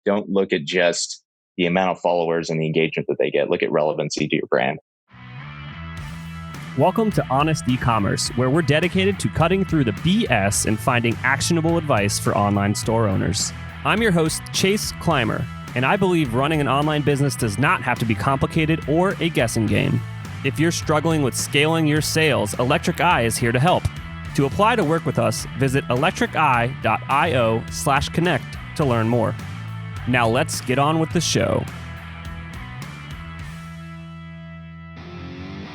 don't look at just the amount of followers and the engagement that they get. Look at relevancy to your brand. Welcome to Honest E-Commerce, where we're dedicated to cutting through the BS and finding actionable advice for online store owners. I'm your host, Chase Clymer, and I believe running an online business does not have to be complicated or a guessing game. If you're struggling with scaling your sales, Electric Eye is here to help. To apply to work with us, visit electriceye.io/connect to learn more. Now let's get on with the show.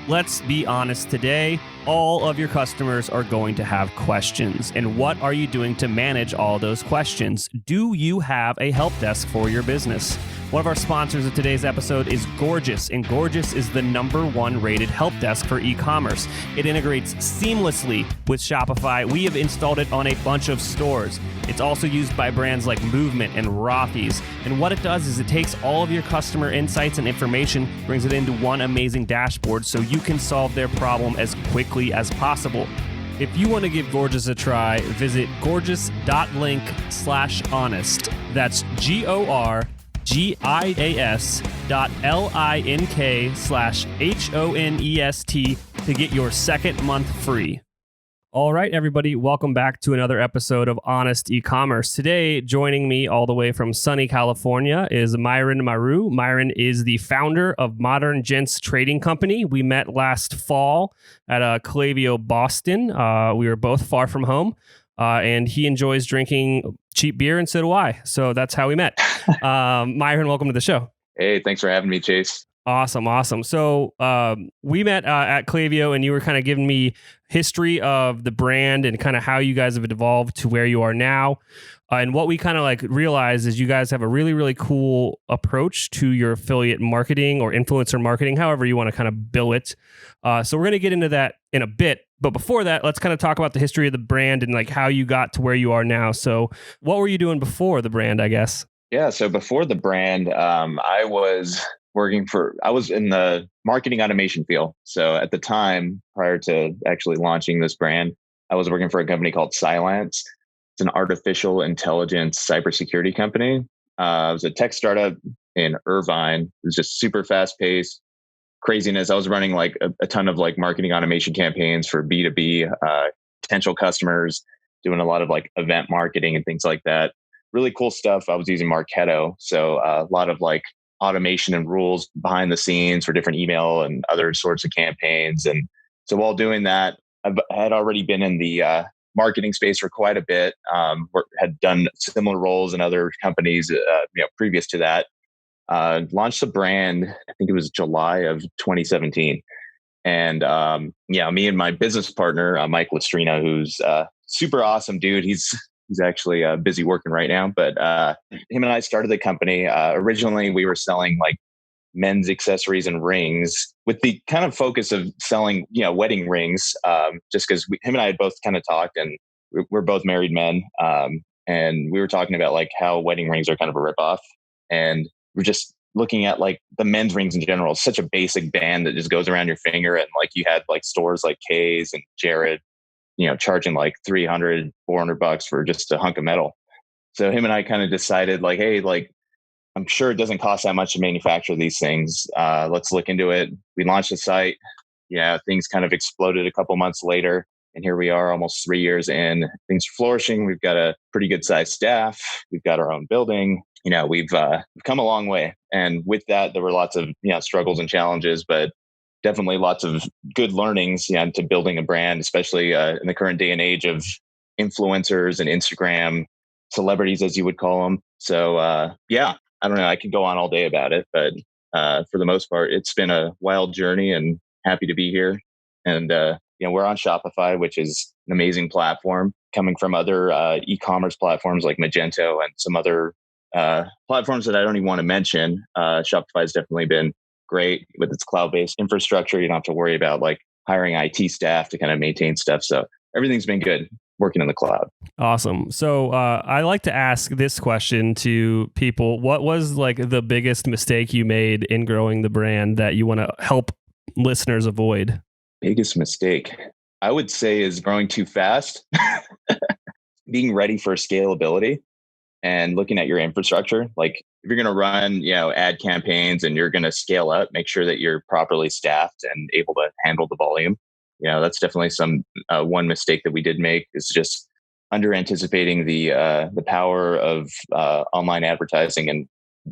Let's be honest today, all of your customers are going to have questions. And what are you doing to manage all those questions? Do you have a help desk for your business? One of our sponsors of today's episode is Gorgias, and Gorgias is the #1 rated help desk for e-commerce. It integrates seamlessly with Shopify. We have installed it on a bunch of stores. It's also used by brands like Movement and Rothy's. And what it does is it takes all of your customer insights and information, brings it into one amazing dashboard so you can solve their problem as quickly as possible. If you want to give Gorgias a try, visit gorgias.link/honest. That's gorgias.link/HONEST to get your second month free. All right, everybody, welcome back to another episode of Honest E-Commerce. Today, joining me all the way from sunny California is Mahroo. Myran is the founder of Modern Gents trading company. We met last fall at Klaviyo, Boston. We were both far from home, and he enjoys drinking cheap beer, and so do I. So that's how we met. Myran, welcome to the show. Hey, thanks for having me, Chase. Awesome. So we met at Klaviyo, and you were kind of giving me history of the brand and kind of how you guys have evolved to where you are now. And what we kind of like realized is you guys have a really, really cool approach to your affiliate marketing or influencer marketing, however you want to kind of bill it. So we're going to get into that in a bit. But before that, let's kind of talk about the history of the brand and like how you got to where you are now. So what were you doing before the brand, I guess? Yeah. So before the brand, I was in the marketing automation field. So at the time, prior to actually launching this brand, I was working for a company called Cylance. It's an artificial intelligence cybersecurity company. It was a tech startup in Irvine. It was just super fast paced craziness. I was running like a ton of like marketing automation campaigns for B2B potential customers, doing a lot of like event marketing and things like that. Really cool stuff. I was using Marketo. So a lot of like automation and rules behind the scenes for different email and other sorts of campaigns. And so while doing that, I had already been in the marketing space for quite a bit, had done similar roles in other companies previous to that. Launched the brand, I think it was July of 2017. And me and my business partner, Mike Lestrina, who's a super awesome dude. He's actually busy working right now, but him and I started the company. Originally, we were selling like men's accessories and rings with the kind of focus of selling, wedding rings, just because him and I had both kind of talked, and we're both married men. And we were talking about like how wedding rings are kind of a ripoff. And we're just looking at like the men's rings in general. It's such a basic band that just goes around your finger. And like you had like stores like Kay's and Jared, charging like $300, $400 for just a hunk of metal. So him and I kind of decided like, hey, like, I'm sure it doesn't cost that much to manufacture these things. Let's look into it. We launched the site. Yeah, things kind of exploded a couple months later. And here we are almost 3 years in. Things are flourishing. We've got a pretty good sized staff. We've got our own building. We've come a long way. And with that, there were lots of, struggles and challenges, but definitely lots of good learnings to building a brand, especially in the current day and age of influencers and Instagram celebrities, as you would call them. So I don't know. I could go on all day about it, but for the most part, it's been a wild journey and happy to be here. And we're on Shopify, which is an amazing platform, coming from other e-commerce platforms like Magento and some other platforms that I don't even want to mention. Shopify has definitely been great with its cloud-based infrastructure. You don't have to worry about like hiring IT staff to kind of maintain stuff. So everything's been good working in the cloud. Awesome. So I like to ask this question to people. What was like the biggest mistake you made in growing the brand that you want to help listeners avoid? Biggest mistake, I would say, is growing too fast. Being ready for scalability and looking at your infrastructure. Like if you're going to run, ad campaigns and you're going to scale up, make sure that you're properly staffed and able to handle the volume. That's definitely some one mistake that we did make is just under anticipating the power of online advertising and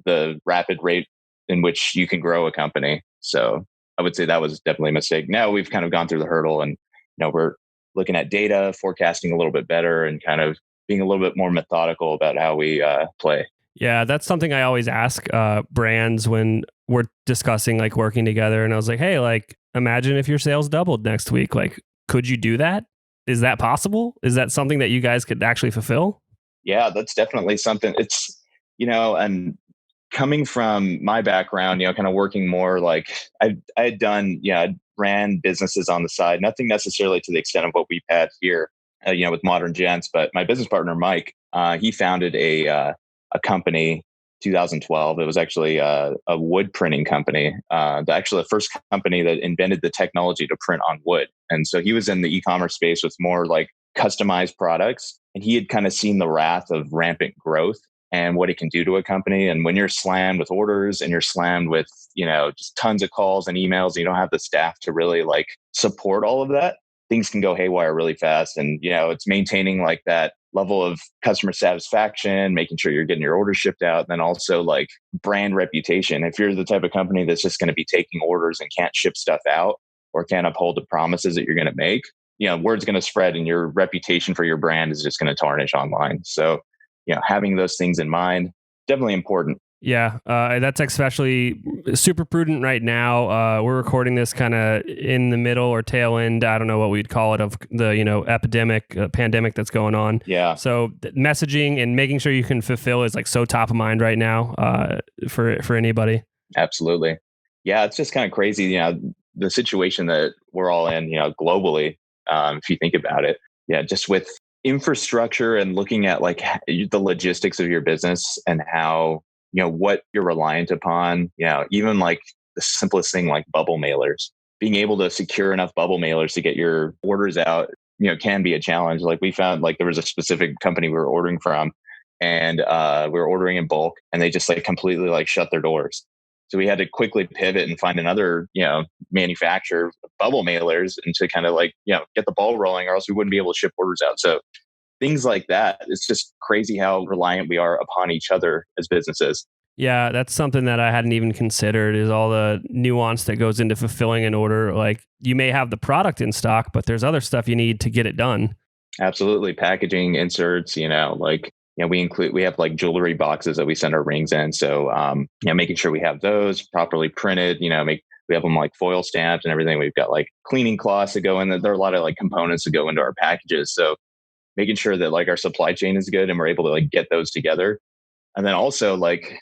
the rapid rate in which you can grow a company. So I would say that was definitely a mistake. Now we've kind of gone through the hurdle, and we're looking at data, forecasting a little bit better, and kind of being a little bit more methodical about how we play. Yeah, that's something I always ask brands when we're discussing like working together. And I was like, hey, like imagine if your sales doubled next week. Like, could you do that? Is that possible? Is that something that you guys could actually fulfill? Yeah, that's definitely something. It's, and coming from my background, kind of working more like I had done, I ran businesses on the side, nothing necessarily to the extent of what we've had here, with Modern Gents. But my business partner, Mike, he founded a company 2012. It was actually a wood printing company, actually the first company that invented the technology to print on wood. And so he was in the e-commerce space with more like customized products. And he had kind of seen the wrath of rampant growth and what it can do to a company. And when you're slammed with orders and you're slammed with, just tons of calls and emails, and you don't have the staff to really like support all of that, things can go haywire really fast. And, it's maintaining like that level of customer satisfaction, making sure you're getting your orders shipped out, and then also like brand reputation. If you're the type of company that's just going to be taking orders and can't ship stuff out or can't uphold the promises that you're going to make, word's going to spread and your reputation for your brand is just going to tarnish online. So, having those things in mind, definitely important. Yeah, that's especially super prudent right now. We're recording this kind of in the middle or tail end, I don't know what we'd call it, of the, pandemic that's going on. Yeah. So messaging and making sure you can fulfill is like so top of mind right now for anybody. Absolutely. Yeah, it's just kind of crazy, the situation that we're all in, globally, if you think about it. Yeah, just with infrastructure and looking at like the logistics of your business and how, what you're reliant upon, even like the simplest thing like bubble mailers, being able to secure enough bubble mailers to get your orders out, can be a challenge. Like we found like there was a specific company we were ordering from, and we were ordering in bulk, and they just like completely like shut their doors. So we had to quickly pivot and find another, manufacturer of bubble mailers and to kind of like, get the ball rolling, or else we wouldn't be able to ship orders out. So things like that. It's just crazy how reliant we are upon each other as businesses. Yeah, that's something that I hadn't even considered, is all the nuance that goes into fulfilling an order. Like you may have the product in stock, but there's other stuff you need to get it done. Absolutely. Packaging, inserts, we have like jewelry boxes that we send our rings in. So, making sure we have those properly printed, we have them like foil stamped and everything. We've got like cleaning cloths that go in. There are a lot of like components that go into our packages. So making sure that like our supply chain is good and we're able to like get those together. And then also like,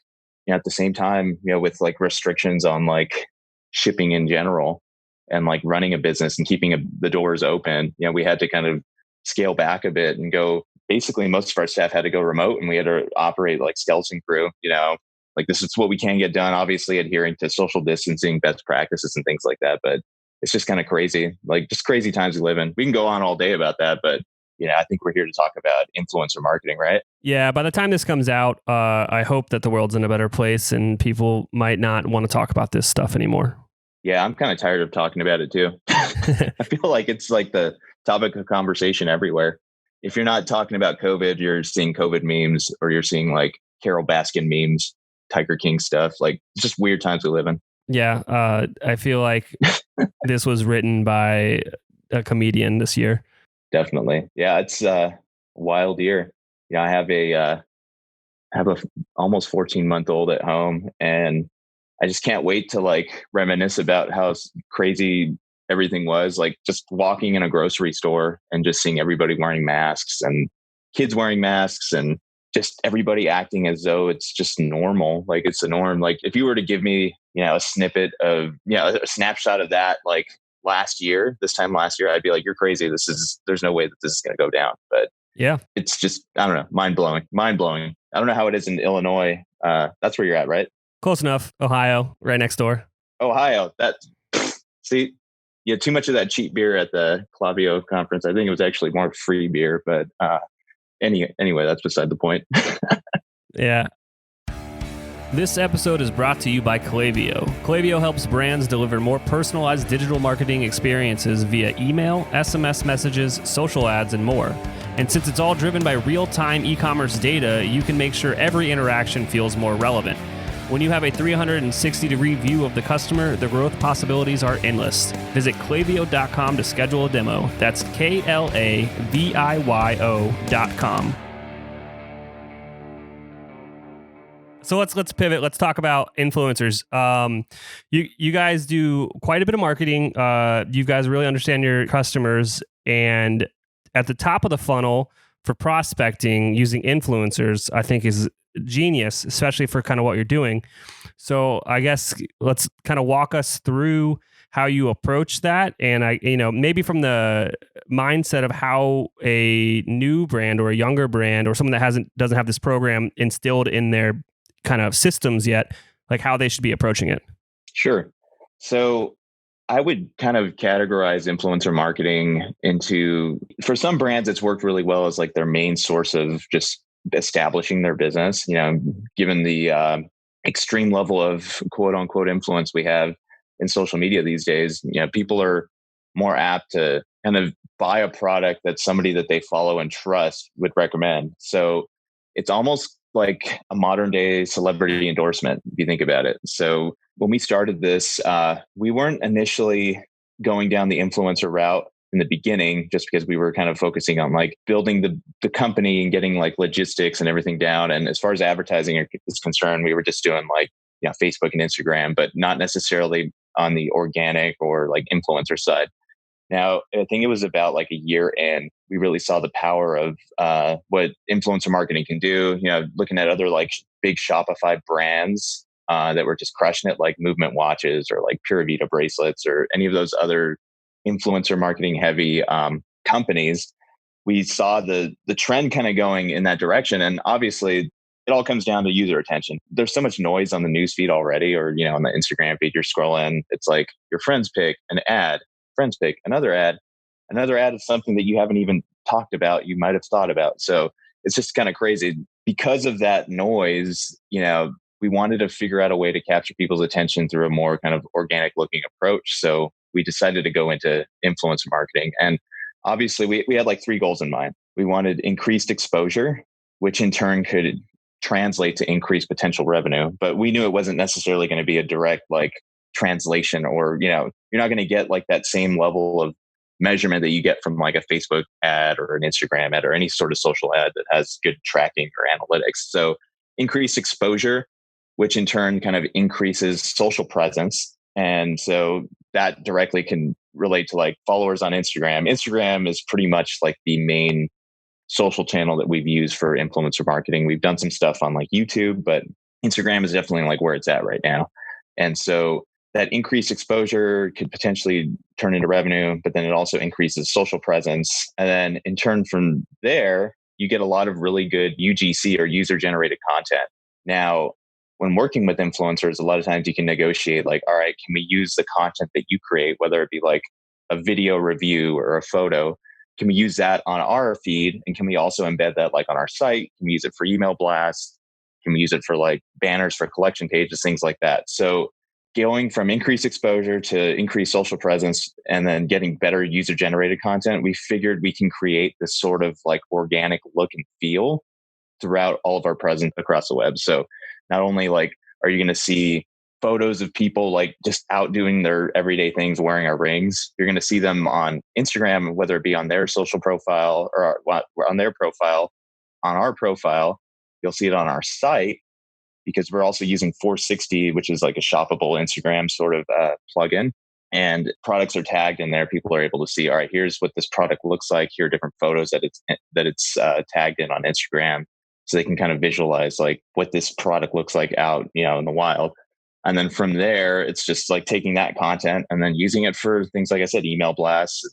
at the same time, with like restrictions on like shipping in general and like running a business and keeping the doors open, we had to kind of scale back a bit and go, basically most of our staff had to go remote, and we had to operate like skeleton crew, like this is what we can get done, obviously adhering to social distancing, best practices and things like that. But it's just kind of crazy, like just crazy times we live in. We can go on all day about that, but I think we're here to talk about influencer marketing, right? Yeah. By the time this comes out, I hope that the world's in a better place and people might not want to talk about this stuff anymore. Yeah, I'm kind of tired of talking about it too. I feel like it's like the topic of conversation everywhere. If you're not talking about COVID, you're seeing COVID memes, or you're seeing like Carol Baskin memes, Tiger King stuff. Like it's just weird times we live in. Yeah. I feel like this was written by a comedian this year. Definitely. Yeah, it's a wild year. I have a almost 14-month-old at home, and I just can't wait to like reminisce about how crazy everything was. Like just walking in a grocery store and just seeing everybody wearing masks and kids wearing masks and just everybody acting as though it's just normal. Like it's the norm. Like if you were to give me, a snippet of, a snapshot of that, like this time last year, I'd be like, you're crazy. There's no way that this is going to go down. But yeah, it's just, I don't know, mind blowing. I don't know how it is in Illinois. That's where you're at, right? Close enough. Ohio, right next door. Ohio. See, you had too much of that cheap beer at the Klaviyo conference. I think it was actually more free beer, but anyway, that's beside the point. Yeah. This episode is brought to you by Klaviyo. Klaviyo helps brands deliver more personalized digital marketing experiences via email, SMS messages, social ads, and more. And since it's all driven by real-time e-commerce data, you can make sure every interaction feels more relevant. When you have a 360-degree view of the customer, the growth possibilities are endless. Visit klaviyo.com to schedule a demo. That's KLAVIYO.com. So let's pivot. Let's talk about influencers. You guys do quite a bit of marketing. You guys really understand your customers, and at the top of the funnel for prospecting, using influencers, I think is genius, especially for kind of what you're doing. So I guess let's kind of walk us through how you approach that, and maybe from the mindset of how a new brand or a younger brand or someone that doesn't have this program instilled in their kind of systems yet, like how they should be approaching it. Sure. So I would kind of categorize influencer marketing into, for some brands, it's worked really well as like their main source of just establishing their business. Given the extreme level of quote unquote influence we have in social media these days, people are more apt to kind of buy a product that somebody that they follow and trust would recommend. So it's almost like a modern day celebrity endorsement, if you think about it. So when we started this, we weren't initially going down the influencer route in the beginning, just because we were kind of focusing on like building the company and getting like logistics and everything down. And as far as advertising is concerned, we were just doing like, Facebook and Instagram, but not necessarily on the organic or like influencer side. Now, I think it was about like a year in, we really saw the power of what influencer marketing can do. Looking at other like big Shopify brands that were just crushing it, like Movement watches or like Pura Vida bracelets or any of those other influencer marketing heavy companies. We saw the trend kind of going in that direction. And obviously, it all comes down to user attention. There's so much noise on the newsfeed already, or on the Instagram feed, you're scrolling. It's like your friends pick an ad. Friends pick another ad of something that you haven't even talked about, you might have thought about. So it's just kind of crazy. Because of that noise, we wanted to figure out a way to capture people's attention through a more kind of organic looking approach. So we decided to go into influencer marketing. And obviously we had like three goals in mind. We wanted increased exposure, which in turn could translate to increased potential revenue. But we knew it wasn't necessarily going to be a direct like translation, or you're not going to get like that same level of measurement that you get from like a Facebook ad or an Instagram ad or any sort of social ad that has good tracking or analytics. So increased exposure, which in turn kind of increases social presence. And so that directly can relate to like followers on Instagram. Instagram is pretty much like the main social channel that we've used for influencer marketing. We've done some stuff on like YouTube, but Instagram is definitely like where it's at right now. And so that increased exposure could potentially turn into revenue, but then it also increases social presence. And then in turn from there, you get a lot of really good UGC or user generated content. Now, when working with influencers, a lot of times you can negotiate like, all right, can we use the content that you create, whether it be like a video review or a photo, can we use that on our feed? And can we also embed that like on our site? Can we use it for email blasts? Can we use it for like banners for collection pages, things like that? So going from increased exposure to increased social presence and then getting better user generated content, we figured we can create this sort of like organic look and feel throughout all of our presence across the web. So not only like are you going to see photos of people like just out doing their everyday things, wearing our rings, you're going to see them on Instagram, whether it be on their social profile or on their profile, on our profile. You'll see it on our site, because we're also using 460, which is like a shoppable Instagram sort of plugin. And products are tagged in there. People are able to see, all right, here's what this product looks like. Here are different photos that it's tagged in on Instagram. So they can kind of visualize like what this product looks like out, in the wild. And then from there, it's just like taking that content and then using it for things, like I said, email blasts,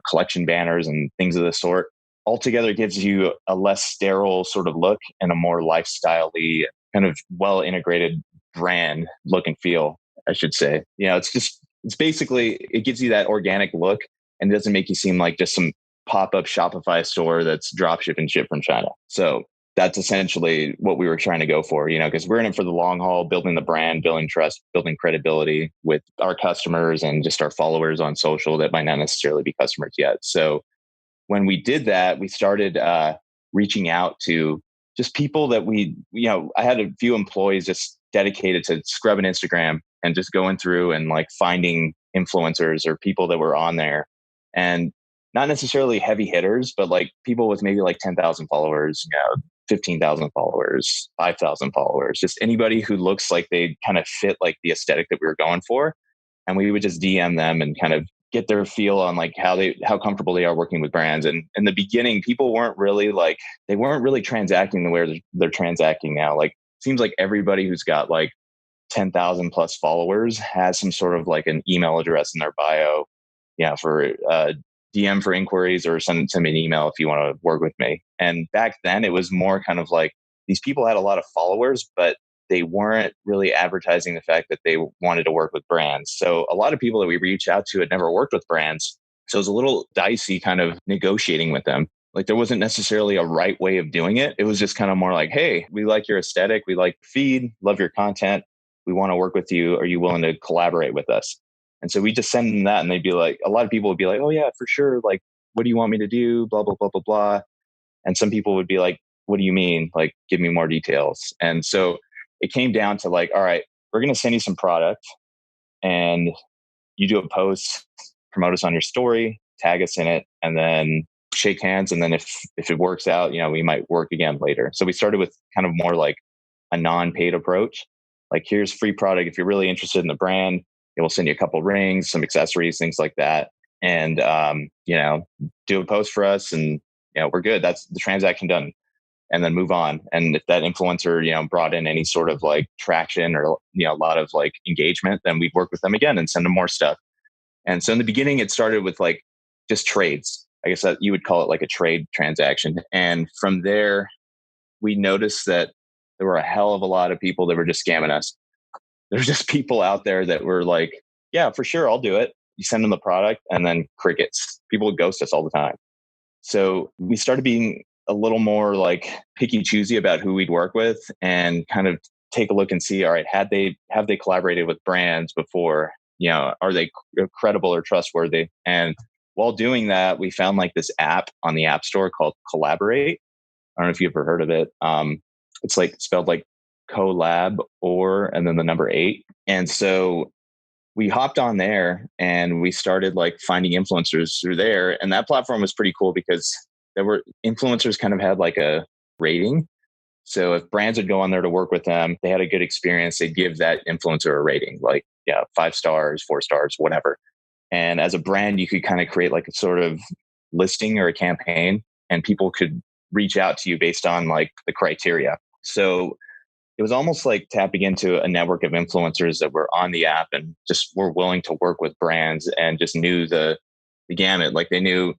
collection banners and things of the sort. Altogether gives you a less sterile sort of look and a more lifestyle-y, kind of well integrated brand look and feel, I should say. It's basically, it gives you that organic look and doesn't make you seem like just some pop-up Shopify store that's drop ship and ship from China. So that's essentially what we were trying to go for, because we're in it for the long haul, building the brand, building trust, building credibility with our customers and just our followers on social that might not necessarily be customers yet. So when we did that, we started reaching out to just people that I had a few employees just dedicated to scrubbing Instagram and just going through and like finding influencers or people that were on there, and not necessarily heavy hitters, but like people with maybe like 10,000 followers, 15,000 followers, 5,000 followers, just anybody who looks like they kind of fit like the aesthetic that we were going for. And we would just DM them and kind of get their feel on like how comfortable they are working with brands. And in the beginning, people weren't really transacting the way they're transacting now. Like, seems like everybody who's got like 10,000 plus followers has some sort of like an email address in their bio, for DM for inquiries, or send me an email if you want to work with me. And back then it was more kind of like these people had a lot of followers, but they weren't really advertising the fact that they wanted to work with brands. So a lot of people that we reached out to had never worked with brands. So it was a little dicey kind of negotiating with them. Like, there wasn't necessarily a right way of doing it. It was just kind of more like, hey, we like your aesthetic. We like your feed, love your content. We want to work with you. Are you willing to collaborate with us? And so we just send them that, and they'd be like, a lot of people would be like, oh yeah, for sure. Like, what do you want me to do? Blah, blah, blah, blah, blah. And some people would be like, what do you mean? Like, give me more details. And so it came down to like, all right, we're going to send you some product, and you do a post, promote us on your story, tag us in it, and then shake hands. And then if it works out, we might work again later. So we started with kind of more like a non-paid approach. Like, here's free product. If you're really interested in the brand, it will send you a couple rings, some accessories, things like that. And, do a post for us, and, we're good. That's the transaction done. And then move on. And if that influencer, brought in any sort of like traction or, a lot of like engagement, then we'd work with them again and send them more stuff. And so in the beginning, it started with like just trades. I guess that you would call it like a trade transaction. And from there, we noticed that there were a hell of a lot of people that were just scamming us. There's just people out there that were like, yeah, for sure, I'll do it. You send them the product, and then crickets. People would ghost us all the time. So we started being a little more like picky choosy about who we'd work with, and kind of take a look and see, all right, have they collaborated with brands before? Are they credible or trustworthy? And while doing that, we found like this app on the App Store called Collaborate. I don't know if you've ever heard of it. It's like spelled like collab, and then the number 8. And so we hopped on there and we started like finding influencers through there. And that platform was pretty cool because there were influencers kind of had like a rating. So if brands would go on there to work with them, they had a good experience, they'd give that influencer a rating, like, 5 stars, 4 stars, whatever. And as a brand, you could kind of create like a sort of listing or a campaign, and people could reach out to you based on like the criteria. So it was almost like tapping into a network of influencers that were on the app and just were willing to work with brands and just knew the gamut. Like, they knew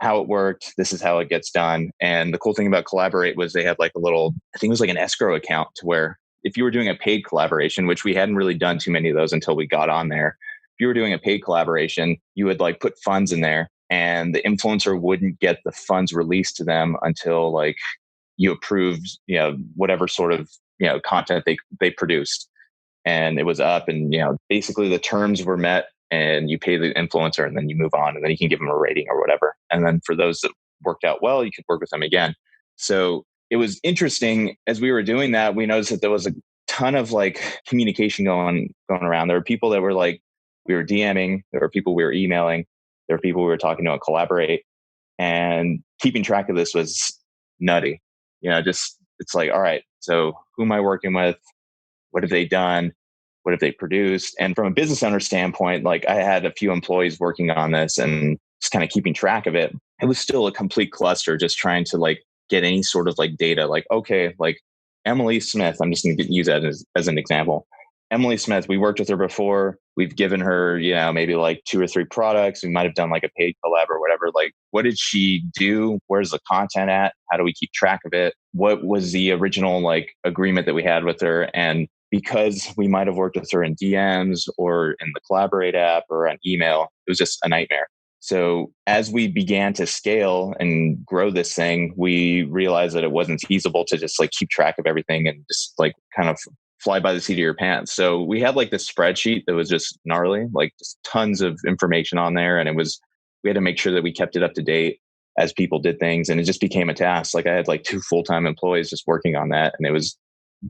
how it worked. This is how it gets done. And the cool thing about Collaborate was they had like a little, I think it was like an escrow account, to where if you were doing a paid collaboration, which we hadn't really done too many of those until we got on there. If you were doing a paid collaboration, you would like put funds in there, and the influencer wouldn't get the funds released to them until like you approved, whatever sort of, content they produced, and it was up, and, basically the terms were met, and you pay the influencer, and then you move on, and then you can give them a rating or whatever. And then for those that worked out well, you could work with them again. So it was interesting. As we were doing that, we noticed that there was a ton of like communication going around. There were people that were like, we were DMing, there were people we were emailing, there were people we were talking to on Collaborate, and keeping track of this was nutty. Just, it's like, all right, so who am I working with? What have they done? What have they produced? And from a business owner standpoint, like, I had a few employees working on this and just kind of keeping track of it. It was still a complete cluster, just trying to like get any sort of like data. Like, okay, like Emily Smith, I'm just going to use that as an example. Emily Smith, we worked with her before. We've given her, maybe like 2 or 3 products. We might have done like a paid collab or whatever. Like, what did she do? Where's the content at? How do we keep track of it? What was the original like agreement that we had with her? And because we might have worked with her in DMs or in the Collaborate app or on email, it was just a nightmare. So as we began to scale and grow this thing, we realized that it wasn't feasible to just like keep track of everything and just like kind of fly by the seat of your pants. So we had like this spreadsheet that was just gnarly, like just tons of information on there. And we had to make sure that we kept it up to date as people did things. And it just became a task. Like I had like 2 full-time employees just working on that. And it was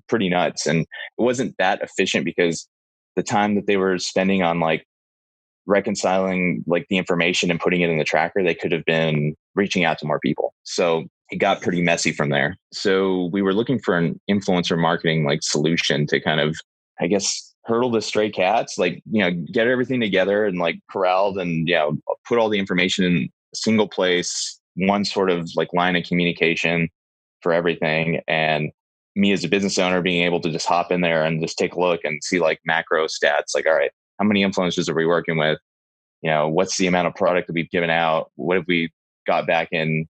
pretty nuts. And it wasn't that efficient because the time that they were spending on like reconciling like the information and putting it in the tracker, they could have been reaching out to more people. So it got pretty messy from there. So we were looking for an influencer marketing like solution to kind of, I guess, hurdle the stray cats, like, get everything together and like corralled and, put all the information in a single place, one sort of like line of communication for everything. And me as a business owner being able to just hop in there and just take a look and see like macro stats, like, all right, how many influencers are we working with? What's the amount of product that we've given out? What have we got back in,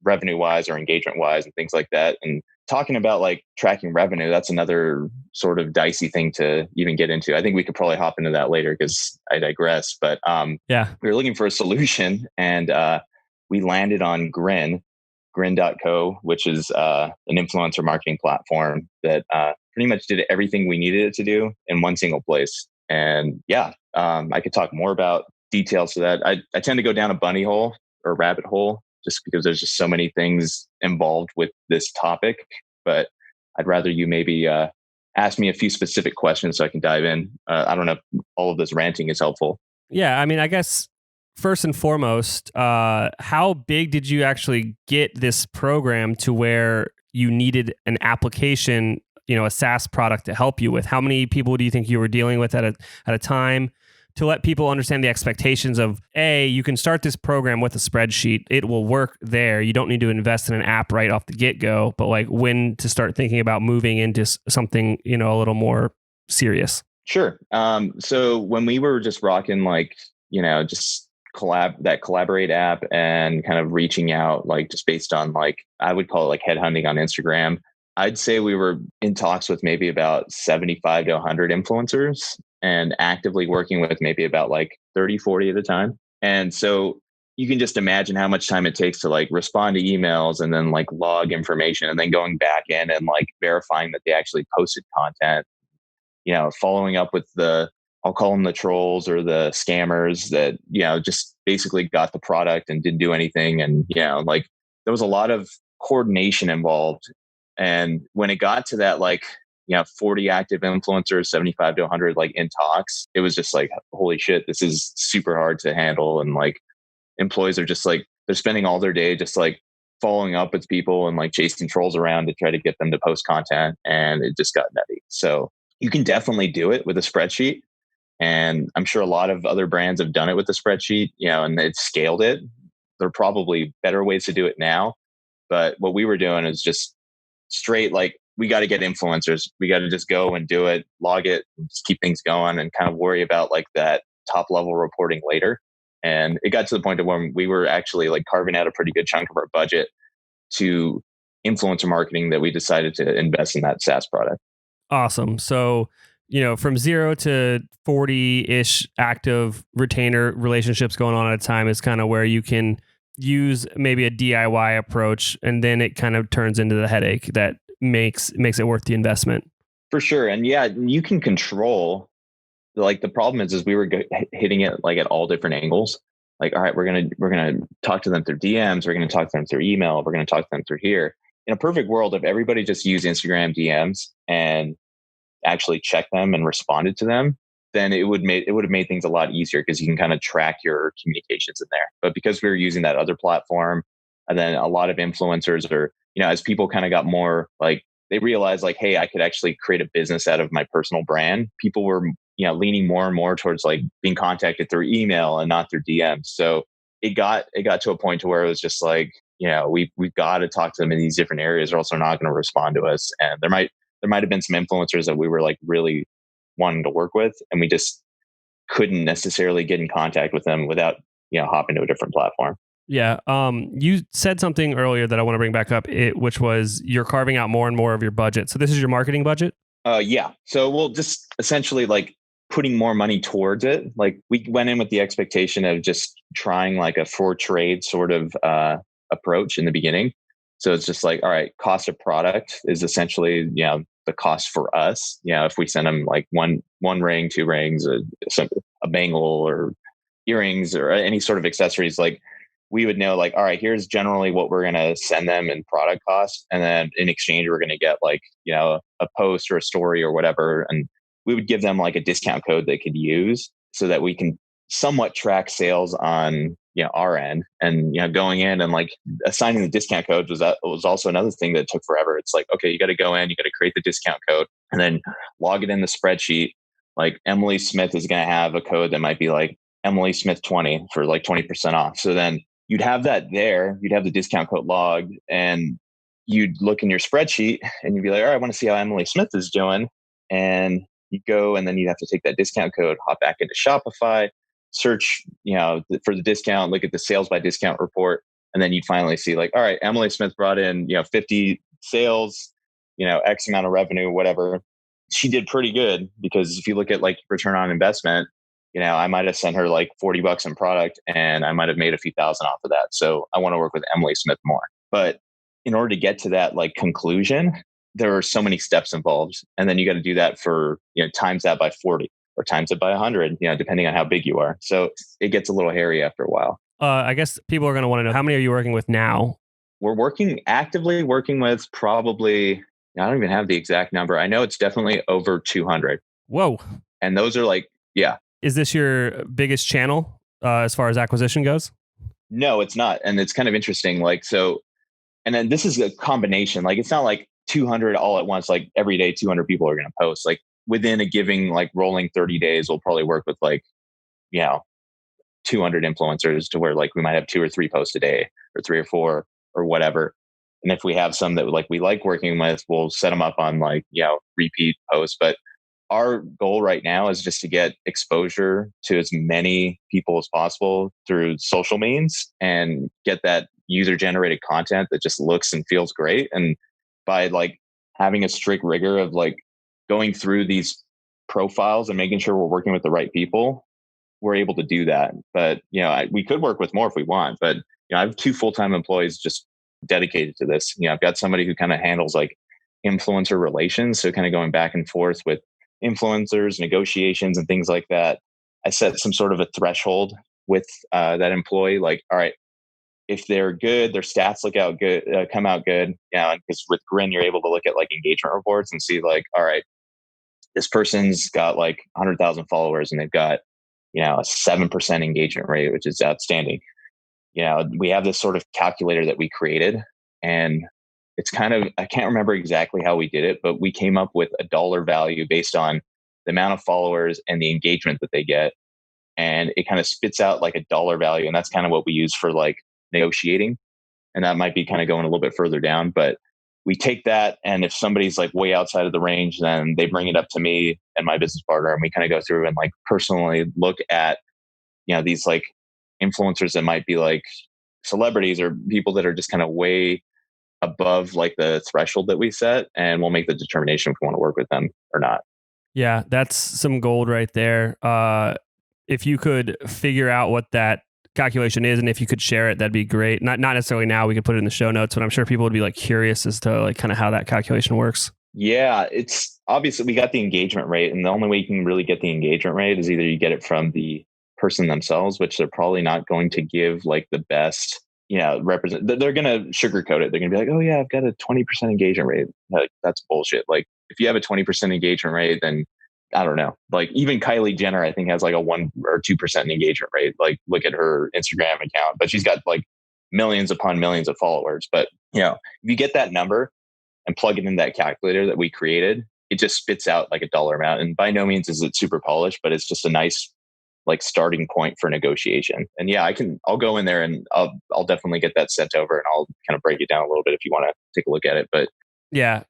revenue wise or engagement wise and things like that. And talking about like tracking revenue, that's another sort of dicey thing to even get into. I think we could probably hop into that later because I digress. But yeah, we were looking for a solution and we landed on Grin.co, which is an influencer marketing platform that pretty much did everything we needed it to do in one single place. And I could talk more about details to that. I tend to go down a bunny hole or rabbit hole just because there's just so many things involved with this topic. But I'd rather you maybe ask me a few specific questions so I can dive in. I don't know if all of this ranting is helpful. Yeah, I mean, I guess first and foremost, how big did you actually get this program to where you needed an application, a SaaS product to help you with? How many people do you think you were dealing with at a time? To let people understand the expectations of, you can start this program with a spreadsheet. It will work there. You don't need to invest in an app right off the get-go, but like when to start thinking about moving into something, a little more serious. Sure. So when we were just rocking like, just that Collaborate app and kind of reaching out, like just based on like, I would call it like headhunting on Instagram, I'd say we were in talks with maybe about 75 to 100 influencers and actively working with maybe about like 30, 40 at a time. And so you can just imagine how much time it takes to like respond to emails and then like log information and then going back in and like verifying that they actually posted content, following up with I'll call them the trolls or the scammers that, just basically got the product and didn't do anything. And, like there was a lot of coordination involved. And when it got to that, like, 40 active influencers, 75 to 100, like in talks, it was just like, holy shit, this is super hard to handle. And like employees are just like, they're spending all their day just like following up with people and like chasing trolls around to try to get them to post content. And it just got nutty. So you can definitely do it with a spreadsheet. And I'm sure a lot of other brands have done it with a spreadsheet, and they've scaled it. There are probably better ways to do it now. But what we were doing is just straight, like, we got to get influencers. We got to just go and do it, log it, just keep things going and kind of worry about like that top level reporting later. And it got to the point of when we were actually like carving out a pretty good chunk of our budget to influencer marketing that we decided to invest in that SaaS product. Awesome. So, from 0 to 40-ish active retainer relationships going on at a time is kind of where you can use maybe a DIY approach, and then it kind of turns into the headache that makes it worth the investment. For sure. And you can control, like the problem is we were hitting it like at all different angles. Like, all right, we're going to talk to them through DMs. We're going to talk to them through email. We're going to talk to them through here. In a perfect world, if everybody just used Instagram DMs and actually checked them and responded to them, then it would have made things a lot easier because you can kind of track your communications in there. But because we were using that other platform, and then a lot of influencers are, as people kind of got more like, they realized like, hey, I could actually create a business out of my personal brand. People were, leaning more and more towards like being contacted through email and not through DMs. So it got to a point to where it was just like, we've got to talk to them in these different areas or else they're not going to respond to us. And there might have been some influencers that we were like really wanting to work with, and we just couldn't necessarily get in contact with them without, hopping to a different platform. Yeah. You said something earlier that I want to bring back up, which was you're carving out more and more of your budget. So this is your marketing budget? Yeah. So we'll just essentially like putting more money towards it. Like we went in with the expectation of just trying like a for trade sort of approach in the beginning. So it's just like, all right, cost of product is essentially, the cost for us. If we send them like one ring, two rings, a bangle or earrings or any sort of accessories, like we would know like, all right, here's generally what we're going to send them in product cost. And then in exchange, we're going to get like, a post or a story or whatever. And we would give them like a discount code they could use so that we can somewhat track sales on, our end. And, going in and like assigning the discount code was also another thing that took forever. It's like, okay, you got to go in, you got to create the discount code and then log it in the spreadsheet. Like Emily Smith is going to have a code that might be like Emily Smith 20 for like 20% off. So then you'd have that there, you'd have the discount code logged, and you'd look in your spreadsheet and you'd be like, all right, I want to see how Emily Smith is doing. And you go, and then you'd have to take that discount code, hop back into Shopify, search, for the discount, look at the sales by discount report. And then you'd finally see like, all right, Emily Smith brought in, 50 sales, X amount of revenue, whatever. She did pretty good, because if you look at like return on investment, I might have sent her like $40 in product and I might have made a few thousand off of that. So I want to work with Emily Smith more. But in order to get to that like conclusion, there are so many steps involved. And then you got to do that for, times that by 40 or times it by 100, depending on how big you are. So it gets a little hairy after a while. I guess people are going to want to know, how many are you working with now? We're actively working with probably, I don't even have the exact number. I know it's definitely over 200. Whoa. And those are like, yeah. Is this your biggest channel as far as acquisition goes? No, it's not. And it's kind of interesting. Like, so, and then this is a combination. Like, it's not like 200 all at once. Like every day, 200 people are going to post. Like within a giving, like rolling 30 days, we'll probably work with like, 200 influencers, to where like we might have 2 or 3 posts a day or 3 or 4 or whatever. And if we have some that like we like working with, we'll set them up on like, repeat posts. But our goal right now is just to get exposure to as many people as possible through social means and get that user generated content that just looks and feels great. And by like having a strict rigor of like going through these profiles and making sure we're working with the right people, we're able to do that. But, we could work with more if we want, but I have 2 full-time employees just dedicated to this. I've got somebody who kind of handles like influencer relations. So kind of going back and forth with influencers, negotiations, and things like that. I set some sort of a threshold with that employee. Like, all right, if they're good, their stats come out good. Because with Grin, you're able to look at like engagement reports and see like, all right, this person's got like 100,000 followers and they've got, a 7% engagement rate, which is outstanding. We have this sort of calculator that we created, and it's kind of, I can't remember exactly how we did it, but we came up with a dollar value based on the amount of followers and the engagement that they get. And it kind of spits out like a dollar value. And that's kind of what we use for like negotiating. And that might be kind of going a little bit further down, but we take that. And if somebody's like way outside of the range, then they bring it up to me and my business partner. And we kind of go through and like personally look at, these like influencers that might be like celebrities or people that are just kind of way above like the threshold that we set, and we'll make the determination if we want to work with them or not. Yeah, that's some gold right there. If you could figure out what that calculation is, and if you could share it, that'd be great. Not necessarily now, we could put it in the show notes, but I'm sure people would be like curious as to like kind of how that calculation works. Yeah, it's obviously we got the engagement rate, and the only way you can really get the engagement rate is either you get it from the person themselves, which they're probably not going to give like the best, represent. They're going to sugarcoat it. They're going to be like, oh yeah, I've got a 20% engagement rate. Like, that's bullshit. Like if you have a 20% engagement rate, then I don't know. Like even Kylie Jenner, I think has like a 1 or 2% engagement rate. Like look at her Instagram account, but she's got like millions upon millions of followers. But if you get that number and plug it in that calculator that we created, it just spits out like a dollar amount. And by no means is it super polished, but it's just a nice like starting point for negotiation. And yeah, I'll go in there and I'll definitely get that sent over, and I'll kind of break it down a little bit if you want to take a look at it. But yeah,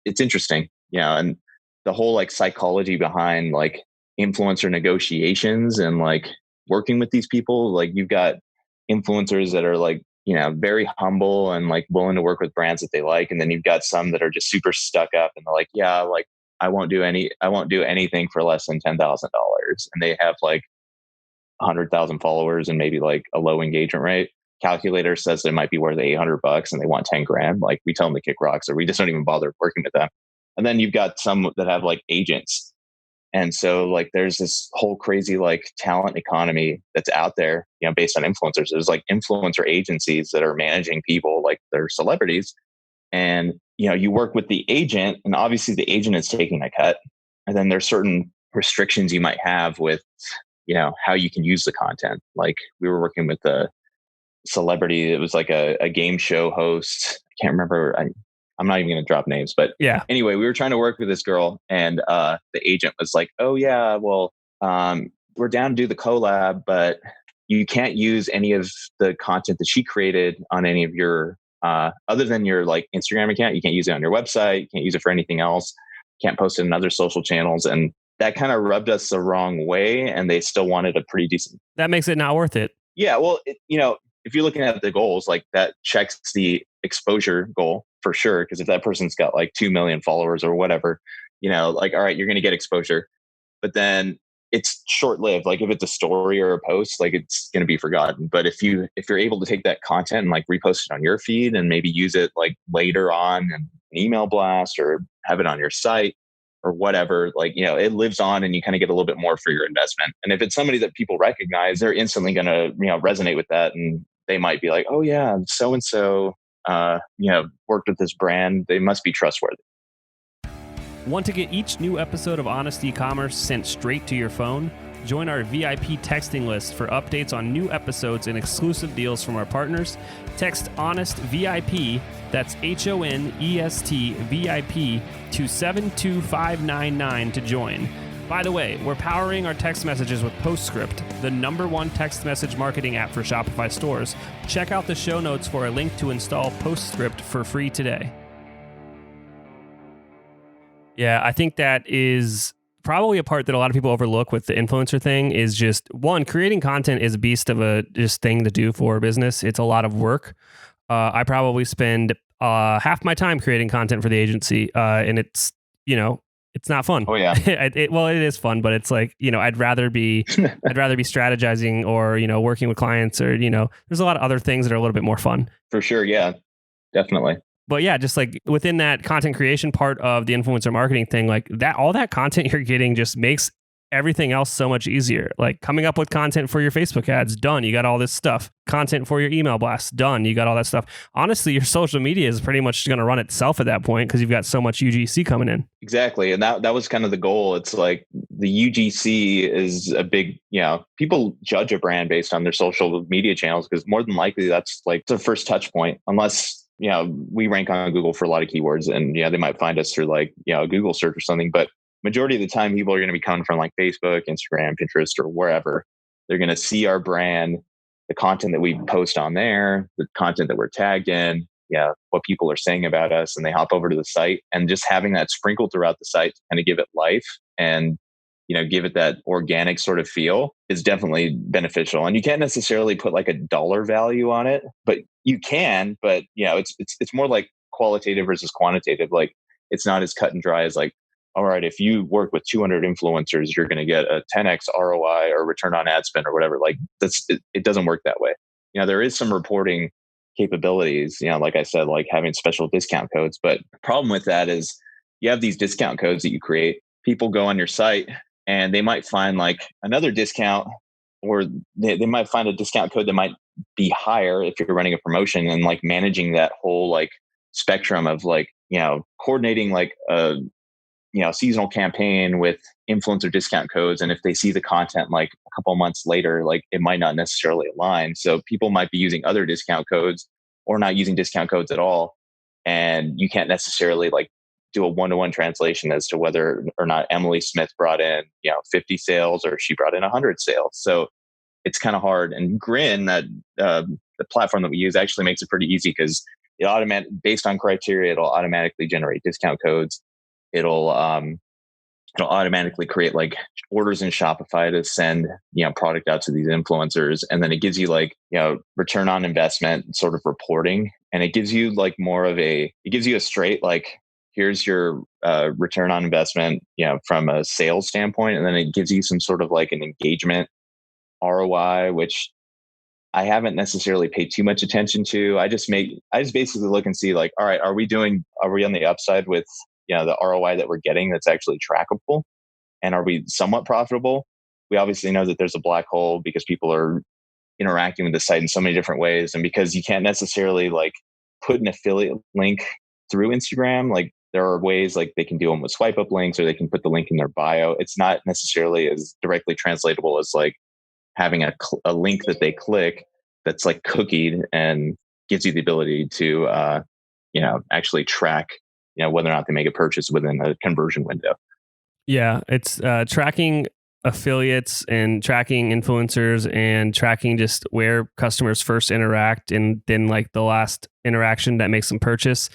it's interesting. And the whole like psychology behind like influencer negotiations and like working with these people. Like you've got influencers that are like, very humble and like willing to work with brands that they like. And then you've got some that are just super stuck up and they're like, yeah, like I won't do anything for less than $10,000. And they have like 100,000 followers and maybe like a low engagement rate. Calculator says it might be worth $800 and they want 10 grand. Like we tell them to kick rocks, or we just don't even bother working with them. And then you've got some that have like agents. And so like there's this whole crazy like talent economy that's out there, based on influencers. There's like influencer agencies that are managing people like they're celebrities. And you work with the agent, and obviously the agent is taking a cut. And then there's certain restrictions you might have with how you can use the content. Like we were working with a celebrity. It was like a game show host. I can't remember. I'm not even going to drop names, but yeah. Anyway, we were trying to work with this girl, and the agent was like, "Oh yeah, well, we're down to do the collab, but you can't use any of the content that she created on any of your other than your like Instagram account. You can't use it on your website. You can't use it for anything else. Can't post it in other social channels." And that kind of rubbed us the wrong way, and they still wanted a pretty decent. That makes it not worth it. Yeah, well, if you're looking at the goals, like that checks the exposure goal for sure. Because if that person's got like 2 million followers or whatever, like, all right, you're going to get exposure, but then it's short lived. Like if it's a story or a post, like it's going to be forgotten. But if you're able to take that content and like repost it on your feed and maybe use it like later on in an email blast or have it on your site or whatever, like, it lives on and you kind of get a little bit more for your investment. And if it's somebody that people recognize, they're instantly going to, resonate with that. And they might be like, oh yeah, so-and-so, worked with this brand. They must be trustworthy. Want to get each new episode of Honest E-Commerce sent straight to your phone? Join our VIP texting list for updates on new episodes and exclusive deals from our partners. Text Honest VIP, that's HONEST VIP, to 72599 to join. By the way, we're powering our text messages with Postscript, the #1 text message marketing app for Shopify stores. Check out the show notes for a link to install Postscript for free today. Yeah, I think that is probably a part that a lot of people overlook with the influencer thing is just, one, creating content is a beast of a just thing to do for a business. It's a lot of work. I probably spend half my time creating content for the agency, and it's, it's not fun. Oh yeah. Well, it is fun, but it's like, I'd rather be strategizing or, working with clients or, there's a lot of other things that are a little bit more fun. For sure. Yeah, definitely. But yeah, just like within that content creation part of the influencer marketing thing, like that, all that content you're getting just makes everything else so much easier. Like coming up with content for your Facebook ads, done. You got all this stuff. Content for your email blasts, done. You got all that stuff. Honestly, your social media is pretty much going to run itself at that point because you've got so much UGC coming in. Exactly. And that was kind of the goal. It's like the UGC is a big, people judge a brand based on their social media channels because more than likely that's like the first touch point, unless we rank on Google for a lot of keywords and they might find us through like, a Google search or something. But majority of the time, people are going to be coming from like Facebook, Instagram, Pinterest, or wherever. They're going to see our brand, the content that we post on there, the content that we're tagged in, what people are saying about us, and they hop over to the site. And just having that sprinkled throughout the site to kind of give it life and give it that organic sort of feel is definitely beneficial. And you can't necessarily put like a dollar value on it, but you can. But it's more like qualitative versus quantitative. Like it's not as cut and dry as like, all right, if you work with 200 influencers, you're going to get a 10x ROI or return on ad spend or whatever. Like it doesn't work that way. There is some reporting capabilities, like I said, like having special discount codes. But the problem with that is you have these discount codes that you create. People go on your site and they might find like another discount, or they might find a discount code that might be higher if you're running a promotion, and like managing that whole like spectrum of like, coordinating like a, seasonal campaign with influencer discount codes. And if they see the content like a couple of months later, like it might not necessarily align. So people might be using other discount codes or not using discount codes at all. And you can't necessarily like do a one-to-one translation as to whether or not Emily Smith brought in, 50 sales or she brought in 100 sales. So it's kind of hard. And Grin, that the platform that we use, actually makes it pretty easy because based on criteria, it'll automatically generate discount codes. It'll automatically create like orders in Shopify to send, product out to these influencers. And then it gives you like, return on investment sort of reporting. And it gives you like it gives you a straight, like, here's your return on investment, from a sales standpoint. And then it gives you some sort of like an engagement ROI, which I haven't necessarily paid too much attention to. I just basically look and see like, all right, are we on the upside with, the ROI that we're getting that's actually trackable? And are we somewhat profitable? We obviously know that there's a black hole because people are interacting with the site in so many different ways. And because you can't necessarily like put an affiliate link through Instagram, like there are ways like they can do them with swipe up links, or they can put the link in their bio. It's not necessarily as directly translatable as like having a link that they click that's like cookied and gives you the ability to, actually track, whether or not they make a purchase within a conversion window. Yeah, it's tracking affiliates and tracking influencers and tracking just where customers first interact and then like the last interaction that makes them purchase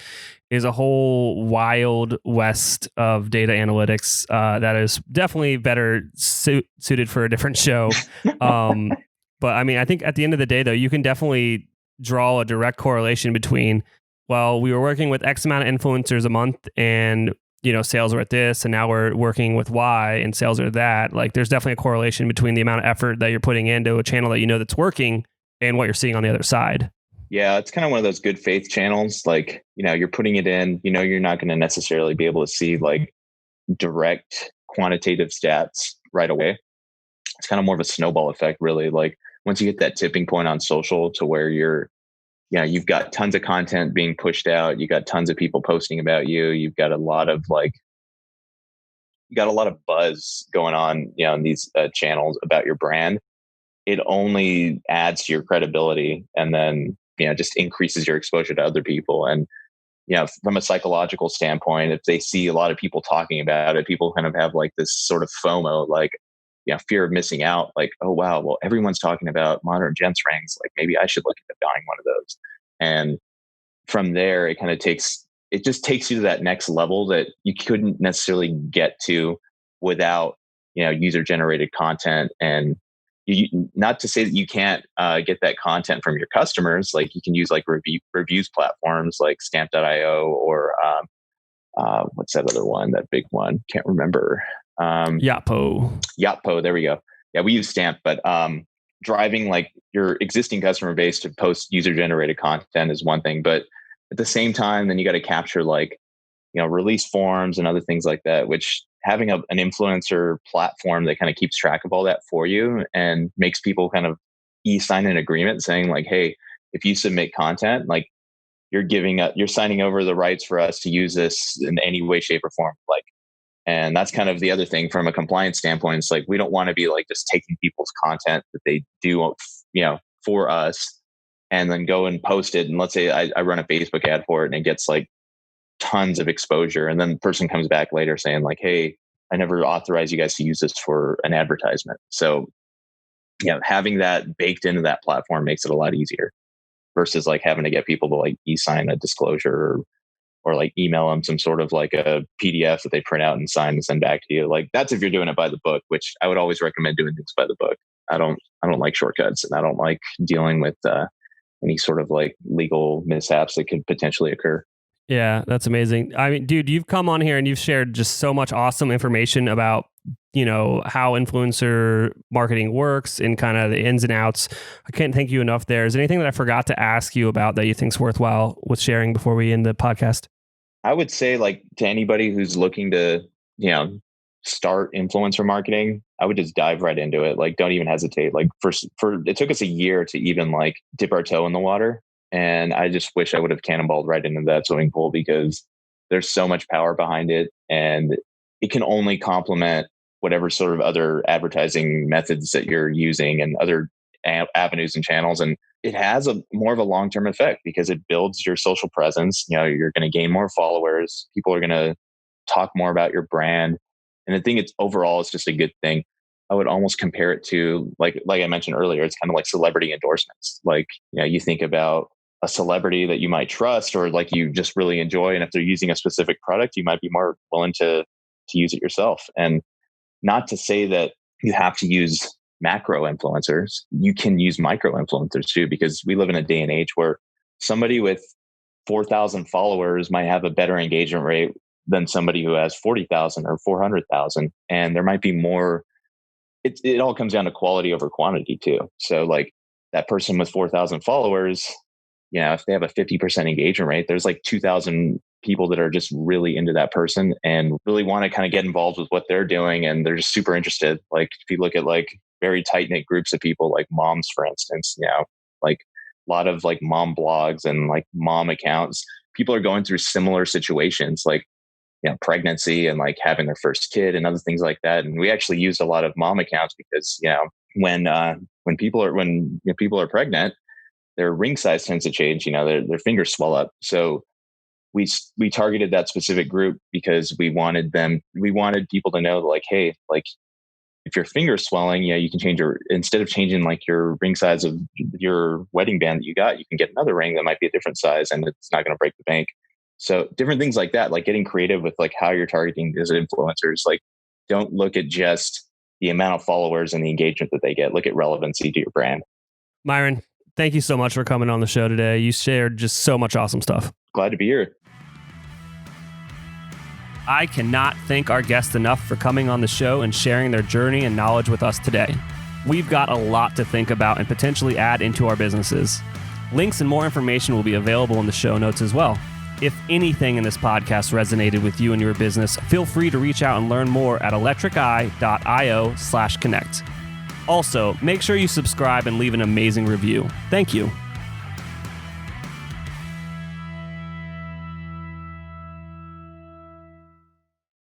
is a whole wild west of data analytics that is definitely better suited for a different show. But I mean, I think at the end of the day, though, you can definitely draw a direct correlation between, well, we were working with X amount of influencers a month and sales are at this, and now we're working with Y and sales are that. Like there's definitely a correlation between the amount of effort that you're putting into a channel that that's working and what you're seeing on the other side. Yeah, it's kind of one of those good faith channels. Like, you're putting it in, you're not going to necessarily be able to see like direct quantitative stats right away. It's kind of more of a snowball effect, really. Like once you get that tipping point on social to where you've got tons of content being pushed out, you got tons of people posting about you, you've got a lot of buzz going on, in these channels about your brand. It only adds to your credibility, and then just increases your exposure to other people. And from a psychological standpoint, if they see a lot of people talking about it, people kind of have like this sort of FOMO, like fear of missing out. Like, oh wow, well everyone's talking about Modern Gents rings, like maybe I should look at buying one of those. And from there, it just takes you to that next level that you couldn't necessarily get to without user generated content. And not to say that you can't get that content from your customers. Like you can use like reviews platforms like stamp.io or what's that other one, that big one, can't remember. Yotpo, there we go. Yeah, we use Stamp, but driving like your existing customer base to post user generated content is one thing, but at the same time, then you got to capture like, release forms and other things like that, which having an influencer platform that kind of keeps track of all that for you and makes people kind of sign an agreement saying like, hey, if you submit content, like you're signing over the rights for us to use this in any way, shape or form. Like, and that's kind of the other thing from a compliance standpoint. It's like, we don't want to be like just taking people's content that they do, for us and then go and post it. And let's say I run a Facebook ad for it and it gets like tons of exposure. And then the person comes back later saying like, hey, I never authorized you guys to use this for an advertisement. So, having that baked into that platform makes it a lot easier versus like having to get people to like e-sign a disclosure or like email them some sort of like a PDF that they print out and sign and send back to you. Like that's if you're doing it by the book, which I would always recommend doing things by the book. I don't like shortcuts, and I don't like dealing with any sort of like legal mishaps that could potentially occur. Yeah, that's amazing. I mean, dude, you've come on here and you've shared just so much awesome information about, how influencer marketing works and kind of the ins and outs. I can't thank you enough there. Is there anything that I forgot to ask you about that you think's worthwhile with sharing before we end the podcast? I would say like to anybody who's looking to, start influencer marketing, I would just dive right into it. Like, don't even hesitate. Like for it took us a year to even like dip our toe in the water. And I just wish I would have cannonballed right into that swimming pool because there's so much power behind it, and it can only complement whatever sort of other advertising methods that you're using and other avenues and channels. And it has more of a long-term effect because it builds your social presence. You're going to gain more followers. People are going to talk more about your brand. And I think overall, it's just a good thing. I would almost compare it to like I mentioned earlier, it's kind of like celebrity endorsements. Like, you think about a celebrity that you might trust or like you just really enjoy. And if they're using a specific product, you might be more willing to use it yourself. And not to say that you have to use macro influencers. You can use micro influencers too, because we live in a day and age where somebody with 4,000 followers might have a better engagement rate than somebody who has 40,000 or 400,000. And there might be more. It all comes down to quality over quantity too. So like that person with 4,000 followers, if they have a 50% engagement rate, there's like 2,000 people that are just really into that person and really want to kind of get involved with what they're doing. And they're just super interested. Like if you look at like very tight knit groups of people, like moms, for instance, like a lot of like mom blogs and like mom accounts, people are going through similar situations, like, pregnancy and like having their first kid and other things like that. And we actually used a lot of mom accounts because, when people are pregnant, their ring size tends to change, their fingers swell up. So we targeted that specific group because we wanted people to know like, hey, like if your finger's swelling, you can change instead of changing like your ring size of your wedding band that you got, you can get another ring that might be a different size and it's not going to break the bank. So different things like that, like getting creative with like how you're targeting these influencers. Like don't look at just the amount of followers and the engagement that they get. Look at relevancy to your brand. Myran, thank you so much for coming on the show today. You shared just so much awesome stuff. Glad to be here. I cannot thank our guests enough for coming on the show and sharing their journey and knowledge with us today. We've got a lot to think about and potentially add into our businesses. Links and more information will be available in the show notes as well. If anything in this podcast resonated with you and your business, feel free to reach out and learn more at electriceye.io/connect. Also, make sure you subscribe and leave an amazing review. Thank you.